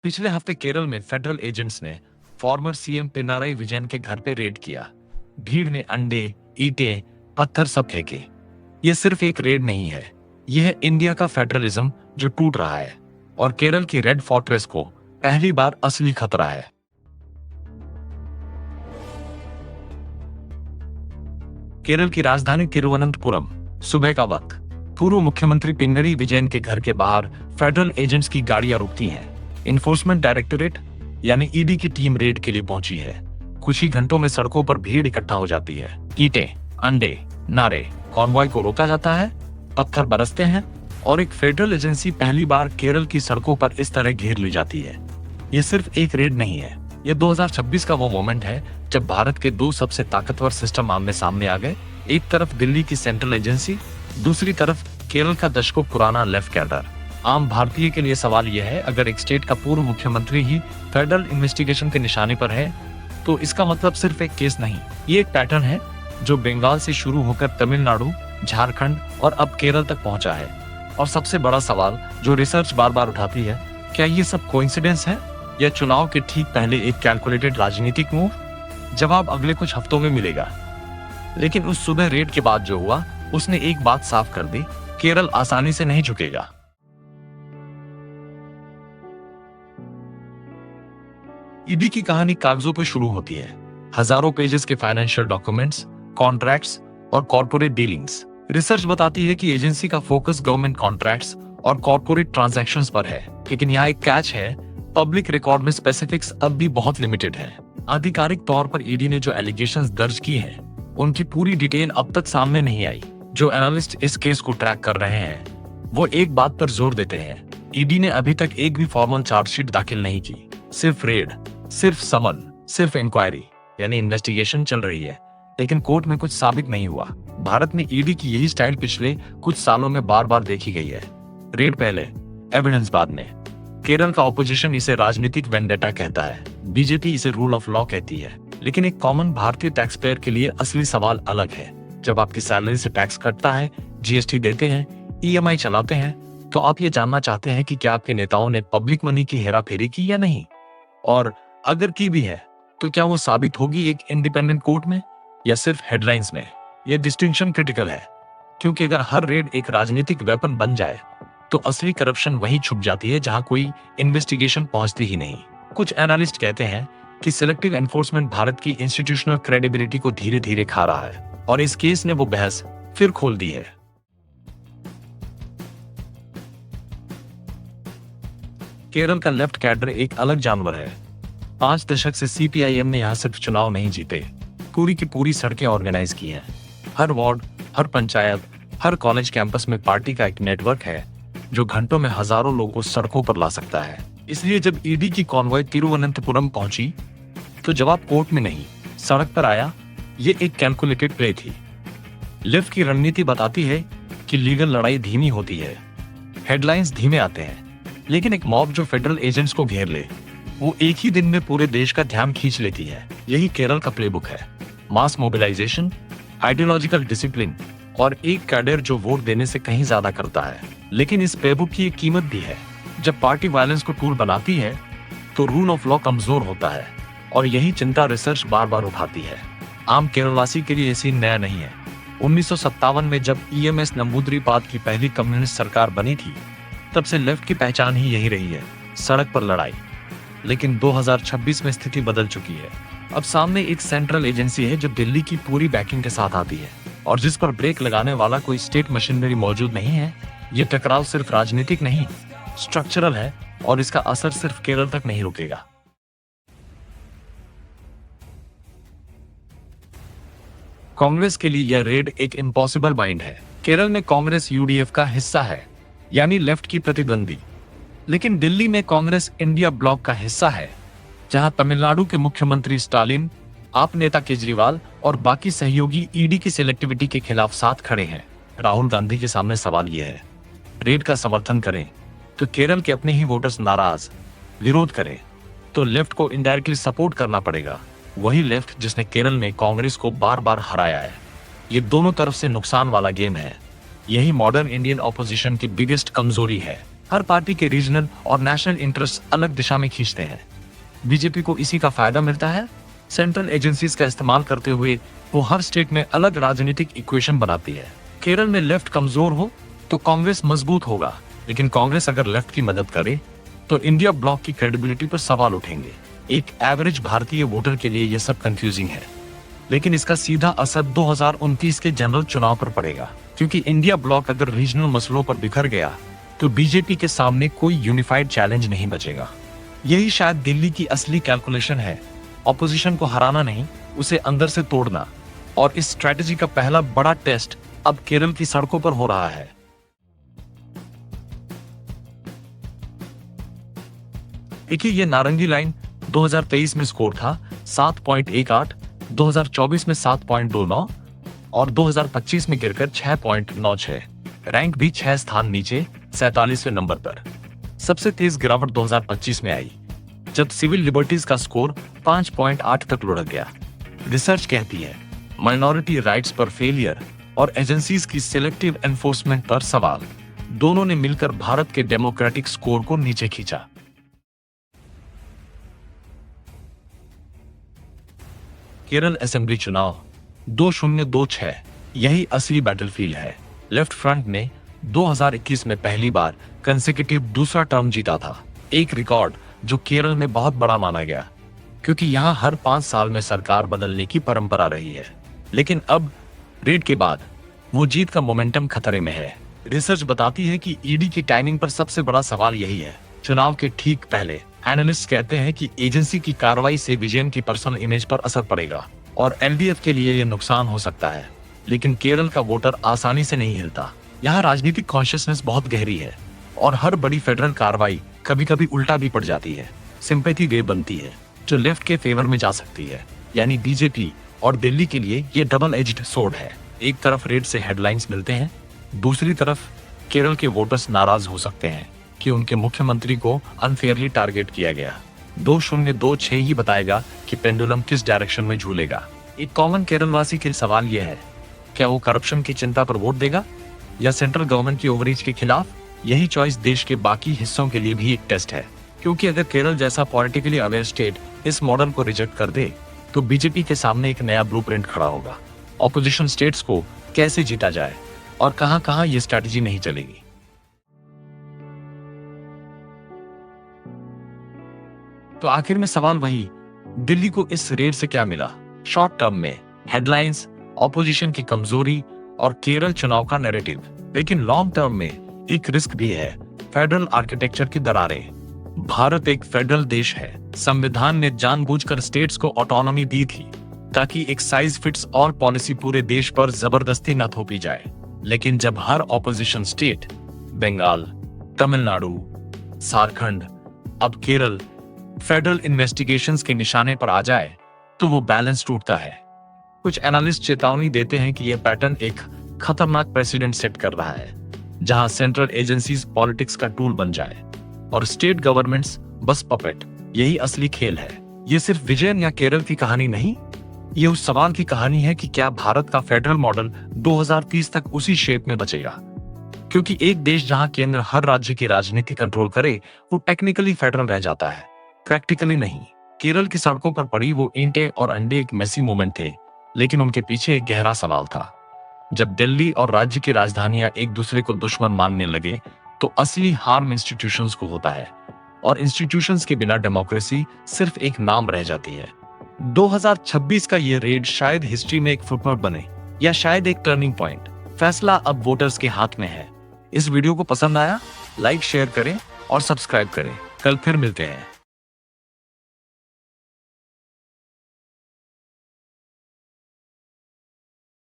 पिछले हफ्ते केरल में फेडरल एजेंट्स ने फॉर्मर सीएम पिनाराई विजयन के घर पे रेड किया। भीड़ ने अंडे, ईंटें, पत्थर सब फेंके। ये सिर्फ एक रेड नहीं है, यह है इंडिया का फेडरलिज्म जो टूट रहा है और केरल की रेड फोर्ट्रेस को पहली बार असली खतरा है। केरल की राजधानी तिरुवनंतपुरम, सुबह का वक्त। पूर्व मुख्यमंत्री पिनरई विजयन के घर के बाहर फेडरल एजेंट्स की गाड़ियां रुकती हैं। इन्फोर्समेंट डायरेक्टोरेट यानी ईडी की टीम रेड के लिए पहुंची है। कुछ ही घंटों में सड़कों पर भीड़ इकट्ठा हो जाती है। ईंटें, अंडे, नारे, कॉन्वॉय को रोका जाता है, पत्थर बरसते हैं और एक फेडरल एजेंसी पहली बार केरल की सड़कों पर इस तरह घेर ली जाती है। ये सिर्फ एक रेड नहीं है, ये 2026 का वो मोमेंट है जब भारत के दो सबसे ताकतवर सिस्टम आमने सामने आ गए। एक तरफ दिल्ली की सेंट्रल एजेंसी, दूसरी तरफ केरल का दशकों पुराना लेफ्ट कैडर। आम भारतीय के लिए सवाल यह है, अगर एक स्टेट का पूर्व मुख्यमंत्री ही फेडरल इन्वेस्टिगेशन के निशाने पर है तो इसका मतलब सिर्फ एक केस नहीं, ये एक पैटर्न है जो बंगाल से शुरू होकर तमिलनाडु, झारखंड और अब केरल तक पहुंचा है। और सबसे बड़ा सवाल जो रिसर्च बार बार उठाती है, क्या ये सब कोइंसिडेंस है या चुनाव के ठीक पहले एक कैलकुलेटेड राजनीतिक मूव? जवाब अगले कुछ हफ्तों में मिलेगा। लेकिन उस सुबह रेड के बाद जो हुआ उसने एक बात साफ कर दी, केरल आसानी से नहीं झुकेगा। ईडी की कहानी कागजों पर शुरू होती है। हजारों पेजेस के फाइनेंशियल डॉक्यूमेंट्स, कॉन्ट्रैक्ट्स और कॉर्पोरेट डीलिंग्स। रिसर्च बताती है कि एजेंसी का फोकस गवर्नमेंट कॉन्ट्रैक्ट्स और कॉर्पोरेट ट्रांजैक्शंस पर है। लेकिन यहाँ एक कैच है, पब्लिक रिकॉर्ड में स्पेसिफिक्स अब भी बहुत लिमिटेड है। आधिकारिक तौर पर ईडी ने जो एलिगेशंस दर्ज की हैं, उनकी पूरी डिटेल अब तक सामने नहीं आई। जो एनालिस्ट इस केस को ट्रैक कर रहे हैं वो एक बात पर जोर देते हैं, ईडी ने अभी तक एक भी फॉर्मल चार्जशीट दाखिल नहीं की। सिर्फ रेड, सिर्फ समन, सिर्फ इंक्वायरी यानी इन्वेस्टिगेशन चल रही है, लेकिन कोर्ट में कुछ साबित नहीं हुआ। भारत में ईडी की यही स्टाइल पिछले कुछ सालों में बार बार देखी गई है। रेड पहले, एविडेंस बाद में। केरल का ऑपोजिशन इसे राजनीतिक वेंडेटा कहता है, बीजेपी इसे रूल ऑफ लॉ कहती है। लेकिन एक कॉमन भारतीय टैक्स पेयर के लिए असली सवाल अलग है। जब आपकी सैलरी से टैक्स कटता है, जीएसटी देते हैं, ईएमआई चलाते हैं, तो आप ये जानना चाहते हैं कि क्या आपके नेताओं ने पब्लिक मनी की हेराफेरी की या नहीं, और अगर की भी है तो क्या वो साबित होगी एक इंडिपेंडेंट कोर्ट में या सिर्फ हेडलाइंस में। ये डिस्टिंक्शन क्रिटिकल है, क्योंकि अगर हर रेड एक राजनीतिक वेपन बन जाए तो असली करप्शन वहीं छुप जाती है जहां कोई इन्वेस्टिगेशन पहुंचती ही नहीं। कुछ एनालिस्ट कहते हैं कि सिलेक्टिव एनफोर्समेंट भारत की इंस्टीट्यूशनल क्रेडिबिलिटी को धीरे धीरे खा रहा है, और इस केस ने वो बहस फिर खोल दी है। केरल का लेफ्ट कैडर एक अलग जानवर है। 5 दशक से सीपीआईएम ने यहाँ सिर्फ चुनाव नहीं जीते, पूरी की पूरी सड़कें ऑर्गेनाइज की हैं। हर वार्ड, हर पंचायत, हर कॉलेज कैंपस में पार्टी का एक नेटवर्क है जो घंटों में हजारों लोगों को सड़कों पर ला सकता है। इसलिए जब ईडी की कॉन्वॉय तिरुवनंतपुरम पहुंची तो जवाब कोर्ट में नहीं, सड़क पर आया। ये एक कैलकुलेटेड प्ले थी। लेफ्ट की रणनीति बताती है कि लीगल लड़ाई धीमी होती है, हेडलाइंस धीमे आते हैं, लेकिन एक मॉब जो फेडरल एजेंट्स को घेर ले, वो एक ही दिन में पूरे देश का ध्यान खींच लेती है। यही केरल का प्लेबुक है, मास मोबिलाइजेशन, आइडियोलॉजिकल डिसिप्लिन और एक कैडर जो वोट देने से कहीं ज्यादा करता है। लेकिन इस प्लेबुक की एक कीमत भी है। जब पार्टी वायलेंस को टूल बनाती है तो रूल ऑफ लॉ कमजोर होता है, और यही चिंता रिसर्च बार बार उठाती है। आम केरलवासी के लिए ऐसी नया नहीं है। 1957 में जब ईएमएस नंबूदरीपाद की पहली कम्युनिस्ट सरकार बनी थी, तब से लेफ्ट की पहचान ही यही रही है, सड़क पर लड़ाई। लेकिन 2026 में स्थिति बदल चुकी है। अब सामने एक सेंट्रल एजेंसी है जो दिल्ली की पूरी बैकिंग के साथ आती है, और जिस पर ब्रेक लगाने वाला कोई स्टेट मशीनरी मौजूद नहीं है। ये टकराव सिर्फ राजनीतिक नहीं, स्ट्रक्चरल है, और इसका असर सिर्फ केरल तक नहीं रुकेगा। कांग्रेस के लिए यह रेड एक इम्पॉसिबल बाइंड है। केरल में कांग्रेस यूडीएफ का हिस्सा है, यानी लेफ्ट की प्रतिद्वंदी। लेकिन दिल्ली में कांग्रेस इंडिया ब्लॉक का हिस्सा है, जहां तमिलनाडु के मुख्यमंत्री स्टालिन, आप नेता केजरीवाल और बाकी सहयोगी ईडी की सिलेक्टिविटी के खिलाफ साथ खड़े हैं। राहुल गांधी के सामने सवाल यह है, रेड का समर्थन करें तो केरल के अपने ही वोटर्स नाराज, विरोध करें तो लेफ्ट को इनडायरेक्टली सपोर्ट करना पड़ेगा। वही लेफ्ट जिसने केरल में कांग्रेस को बार बार हराया है। ये दोनों तरफ से नुकसान वाला गेम है। यही मॉडर्न इंडियन ऑपोजिशन की बिगेस्ट कमजोरी है। हर पार्टी के रीजनल और नेशनल इंटरेस्ट अलग दिशा में खींचते हैं। बीजेपी को इसी का फायदा मिलता है। सेंट्रल एजेंसीज का इस्तेमाल करते हुए वो हर स्टेट में अलग राजनीतिक इक्वेशन बनाती है। केरल में लेफ्ट कमजोर हो तो कांग्रेस मजबूत होगा, लेकिन कांग्रेस अगर लेफ्ट की मदद करे तो इंडिया ब्लॉक की क्रेडिबिलिटी पर सवाल उठेंगे। एक एवरेज भारतीय वोटर के लिए यह सब कंफ्यूजिंग है, लेकिन इसका सीधा असर 2029 के जनरल चुनाव पर पड़ेगा, क्योंकि इंडिया ब्लॉक अगर रीजनल मसलों पर बिखर गया तो बीजेपी के सामने कोई यूनिफाइड चैलेंज नहीं बचेगा। यही शायद दिल्ली की असली कैलकुलेशन है, ऑपोजिशन को हराना नहीं, उसे अंदर से तोड़ना। और इस स्ट्रेटेजी का पहला बड़ा टेस्ट अब केरल की सड़कों पर हो रहा है। देखिए, ये नारंगी लाइन 2023 में स्कोर था 7.18, 2024 में 7.29 और 2025 में गिरकर 6.96। रैंक भी 6 स्थान नीचे 47वें नंबर पर। सबसे तेज गिरावट 2025 में आई, जब सिविल लिबर्टीज का स्कोर 5.8 तक लुढ़क गया। रिसर्च कहती है माइनॉरिटी राइट्स पर फेलियर और एजेंसीज की सिलेक्टिव एनफोर्समेंट पर सवाल, दोनों ने मिलकर भारत के डेमोक्रेटिक स्कोर को नीचे खींचा। केरल असेंबली चुनाव 2026 यही असली बैटलफील्ड है। लेफ्ट फ्रंट ने 2021 में पहली बार कंसेक्यूटिव दूसरा टर्म जीता था, एक रिकॉर्ड जो केरल में बहुत बड़ा माना गया, क्योंकि यहाँ हर 5 साल में सरकार बदलने की परंपरा रही है। लेकिन अब रेड के बाद वो जीत का मोमेंटम खतरे में है। रिसर्च बताती है कि ईडी की टाइमिंग पर सबसे बड़ा सवाल यही है। चुनाव के ठीक पहले एनालिस्ट कहते हैं कि एजेंसी की कार्रवाई से विजयन की पर्सनल इमेज पर असर पड़ेगा और एलडीएफ के लिए यह नुकसान हो सकता है। लेकिन केरल का वोटर आसानी से नहीं हिलता। यहाँ राजनीतिक कॉन्शियसनेस बहुत गहरी है और हर बड़ी फेडरल कार्रवाई कभी कभी उल्टा भी पड़ जाती है। सिंपैथी वेव बनती है जो लेफ्ट के फेवर में जा सकती है, यानी बीजेपी और दिल्ली के लिए ये डबल एज्ड सोर्ड है। एक तरफ रेड से हेडलाइंस मिलते हैं, दूसरी तरफ केरल के वोटर्स नाराज हो सकते हैं कि उनके मुख्यमंत्री को अनफेयरली टारगेट किया गया। 2026 ही बताएगा कि पेंडुलम किस डायरेक्शन में झूलेगा। एक कॉमन केरलवासी के सवाल यह है, क्या वो करप्शन की चिंता पर वोट देगा या सेंट्रल गवर्नमेंट की ओवररीच के खिलाफ? यही चॉइस देश के बाकी हिस्सों के लिए भी एक टेस्ट है, क्योंकि अगर केरल जैसा पॉलिटिकली अवेयर स्टेट इस मॉडल को रिजेक्ट कर दे तो बीजेपी के सामने एक नया ब्लूप्रिंट खड़ा होगा। ऑपोजिशन स्टेट्स को कैसे जीता जाए और कहां-कहां ये स्ट्रैटेजी नहीं चलेगी। तो आखिर में सवाल वही, दिल्ली को इस रेड से क्या मिला? शॉर्ट टर्म में हेडलाइंस, ऑपोजिशन की कमजोरी और केरल चुनाव का नैरेटिव, लेकिन लॉन्ग टर्म में एक रिस्क भी है, फेडरल आर्किटेक्चर की दरारें। भारत एक फेडरल देश है। संविधान ने जानबूझकर स्टेट्स को ऑटोनॉमी दी थी ताकि एक साइज फिट्स ऑल पॉलिसी पूरे देश पर जबरदस्ती न थोपी जाए। लेकिन जब हर ऑपोजिशन स्टेट, बंगाल, तमिलनाडु, झारखंड, अब केरल फेडरल इन्वेस्टिगेशंस के निशाने पर आ जाए तो वो बैलेंस टूटता है। कुछ एनालिस्ट चेतावनी देते हैं कि यह पैटर्न एक खतरनाक प्रेसिडेंट सेट कर रहा है, जहां सेंट्रल एजेंसीज पॉलिटिक्स का टूल बन जाए और स्टेट गवर्नमेंट्स बस पपेट। यही असली खेल है। ये सिर्फ विजयन या केरल की कहानी नहीं, ये उस सवाल की कहानी है कि क्या भारत का फेडरल मॉडल 2030 तक उसी शेप में बचेगा? क्योंकि एक देश जहां केंद्र हर राज्य की राजनीति कंट्रोल करे, वो टेक्निकली फेडरल रह जाता है, प्रैक्टिकली नहीं। केरल की सड़कों पर पड़ी वो ईंटें और अंडे एक मेसी मोमेंट थे, लेकिन उनके पीछे एक गहरा सवाल था। जब दिल्ली और राज्य की राजधानियां एक दूसरे को दुश्मन मानने लगे तो असली हार्म इंस्टीट्यूशंस को होता है, और इंस्टीट्यूशंस के बिना डेमोक्रेसी सिर्फ एक नाम रह जाती है। 2026 का ये रेड शायद हिस्ट्री में एक फुटनोट बने या शायद एक टर्निंग पॉइंट। फैसला अब वोटर्स के हाथ में है। इस वीडियो को पसंद आया, लाइक शेयर करें और सब्सक्राइब करें। कल फिर मिलते हैं।